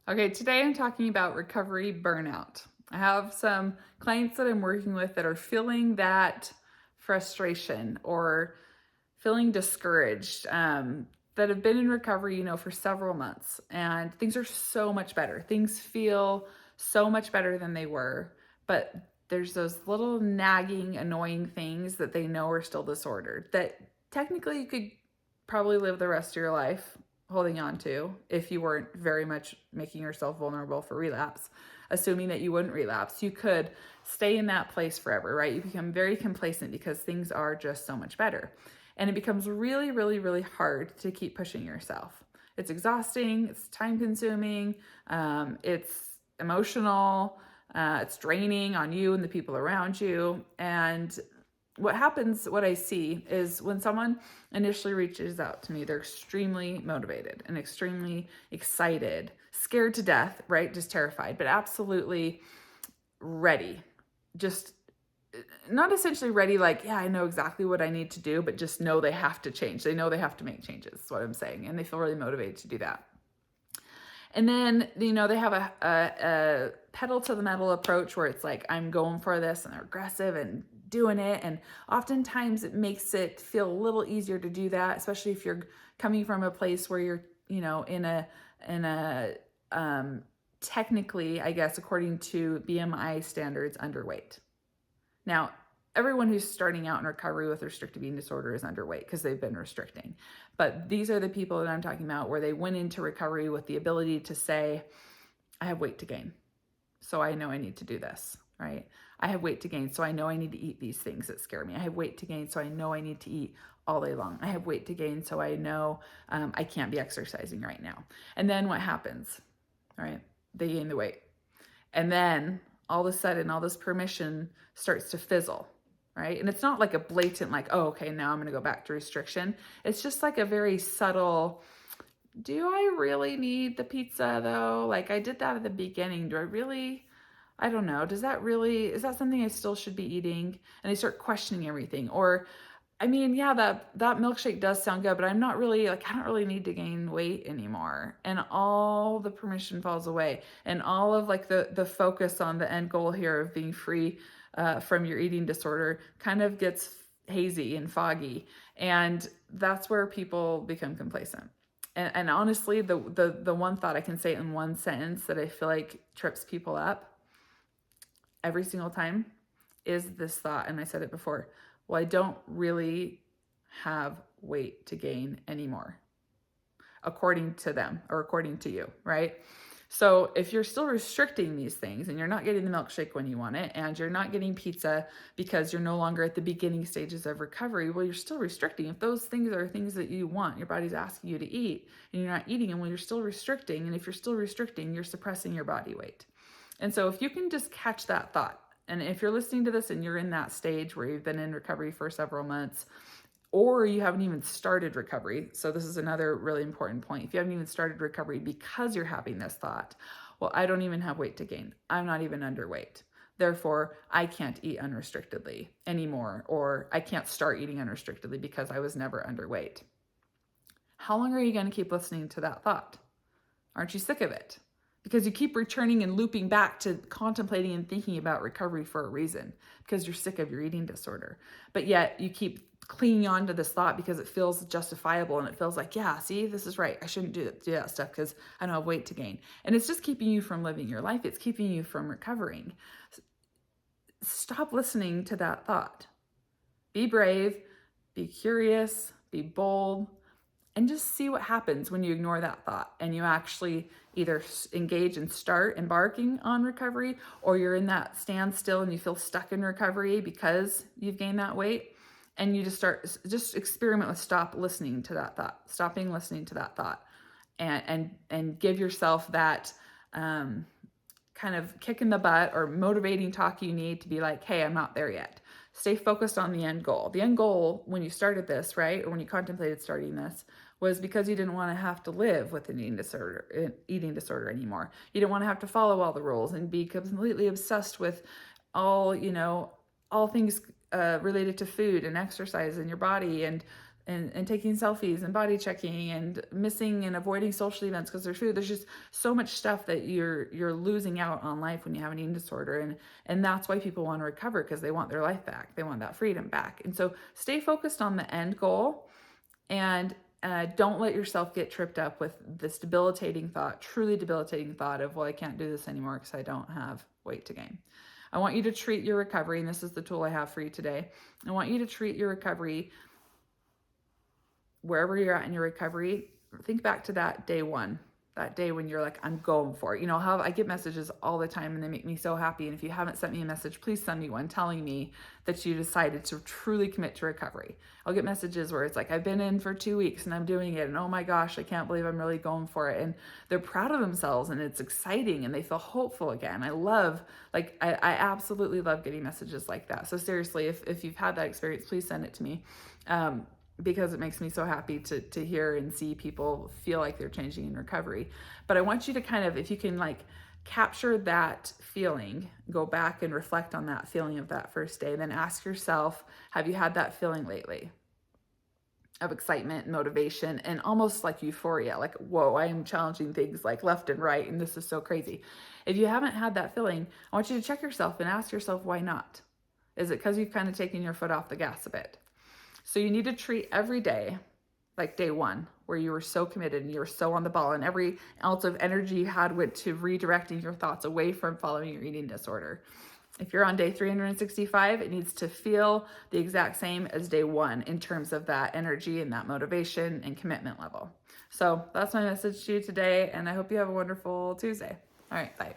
Okay, today I'm talking about recovery burnout. I have some clients that I'm working with that are feeling that frustration or feeling discouraged, that have been in recovery, for several months, and things are so much better. Things feel so much better than they were, but there's those little nagging, annoying things that they know are still disordered that technically you could probably live the rest of your life holding on to if you weren't very much making yourself vulnerable for relapse. Assuming that you wouldn't relapse, you could stay in that place forever, right? You become very complacent because things are just so much better. And it becomes really, really, really hard to keep pushing yourself. It's exhausting, it's time consuming, it's emotional, it's draining on you and the people around you. And what happens, what I see is when someone initially reaches out to me, they're extremely motivated and extremely excited, scared to death, right? Just terrified, but absolutely ready. Just not essentially ready, like, yeah, I know exactly what I need to do, but just know they have to change. They know they have to make changes, is what I'm saying. And they feel really motivated to do that. And then, they have a pedal to the metal approach where it's like, I'm going for this, and they're aggressive and doing it. And oftentimes it makes it feel a little easier to do that, especially if you're coming from a place where you're, in a technically, I guess, according to BMI standards, underweight. Now, everyone who's starting out in recovery with restrictive eating disorder is underweight because they've been restricting. But these are the people that I'm talking about where they went into recovery with the ability to say, I have weight to gain, so I know I need to do this, right? I have weight to gain, so I know I need to eat these things that scare me. I have weight to gain, so I know I need to eat all day long. I have weight to gain, so I know I can't be exercising right now. And then what happens, right? They gain the weight. And then all of a sudden, all this permission starts to fizzle, right? And it's not like a blatant, like, oh, okay, now I'm going to go back to restriction. It's just like a very subtle, do I really need the pizza though? Like, I did that at the beginning. Do I really? I don't know. Is that something I still should be eating? And they start questioning everything. Or, I mean, yeah, that milkshake does sound good, but I'm not really, like, I don't really need to gain weight anymore. And all the permission falls away, and all of, like, the focus on the end goal here of being free from your eating disorder kind of gets hazy and foggy, and that's where people become complacent. And honestly, the one thought I can say in one sentence that I feel like trips people up every single time is this thought, and I said it before, well, I don't really have weight to gain anymore, according to them or according to you, right? So if you're still restricting these things and you're not getting the milkshake when you want it, and you're not getting pizza because you're no longer at the beginning stages of recovery, well, you're still restricting. If those things are things that you want, your body's asking you to eat, and you're not eating them, well, you're still restricting. And if you're still restricting, you're suppressing your body weight. And so if you can just catch that thought, and if you're listening to this and you're in that stage where you've been in recovery for several months, or you haven't even started recovery, so this is another really important point. If you haven't even started recovery because you're having this thought, well, I don't even have weight to gain. I'm not even underweight. Therefore, I can't eat unrestrictedly anymore, or I can't start eating unrestrictedly because I was never underweight. How long are you going to keep listening to that thought? Aren't you sick of it? Because you keep returning and looping back to contemplating and thinking about recovery for a reason, because you're sick of your eating disorder. But yet you keep clinging on to this thought because it feels justifiable, and it feels like, yeah, see, this is right. I shouldn't do that stuff because I don't have weight to gain. And it's just keeping you from living your life. It's keeping you from recovering. Stop listening to that thought. Be brave, be curious, be bold, and just see what happens when you ignore that thought and you actually either engage and start embarking on recovery, or you're in that standstill and you feel stuck in recovery because you've gained that weight, and you just experiment with stopping listening to that thought, and give yourself that kind of kick in the butt or motivating talk you need to be like, hey, I'm not there yet. Stay focused on the end goal. The end goal when you started this, right, or when you contemplated starting this, was because you didn't want to have to live with an eating disorder anymore. You didn't want to have to follow all the rules and be completely obsessed with all things related to food and exercise in your body, and and taking selfies and body checking and missing and avoiding social events because there's food. There's just so much stuff that you're losing out on life when you have an eating disorder. And that's why people want to recover, because they want their life back. They want that freedom back. And so stay focused on the end goal, and don't let yourself get tripped up with this debilitating thought, truly debilitating thought of, well, I can't do this anymore because I don't have weight to gain. I want you to treat your recovery, and this is the tool I have for you today. I want you to treat your recovery, wherever you're at in your recovery. Think back to that day one, that day when you're like, I'm going for it. You know how I get messages all the time and they make me so happy. And if you haven't sent me a message, please send me one telling me that you decided to truly commit to recovery. I'll get messages where it's like, I've been in for 2 weeks and I'm doing it. And oh my gosh, I can't believe I'm really going for it. And they're proud of themselves and it's exciting and they feel hopeful again. I absolutely love getting messages like that. So seriously, if you've had that experience, please send it to me. Because it makes me so happy to hear and see people feel like they're changing in recovery. But I want you to kind of, if you can like capture that feeling, go back and reflect on that feeling of that first day, then ask yourself, have you had that feeling lately of excitement, motivation, and almost like euphoria, like, whoa, I am challenging things like left and right, and this is so crazy. If you haven't had that feeling, I want you to check yourself and ask yourself, why not? Is it because you've kind of taken your foot off the gas a bit? So you need to treat every day like day one, where you were so committed and you were so on the ball, and every ounce of energy you had went to redirecting your thoughts away from following your eating disorder. If you're on day 365, it needs to feel the exact same as day one in terms of that energy and that motivation and commitment level. So that's my message to you today, and I hope you have a wonderful Tuesday. All right, bye.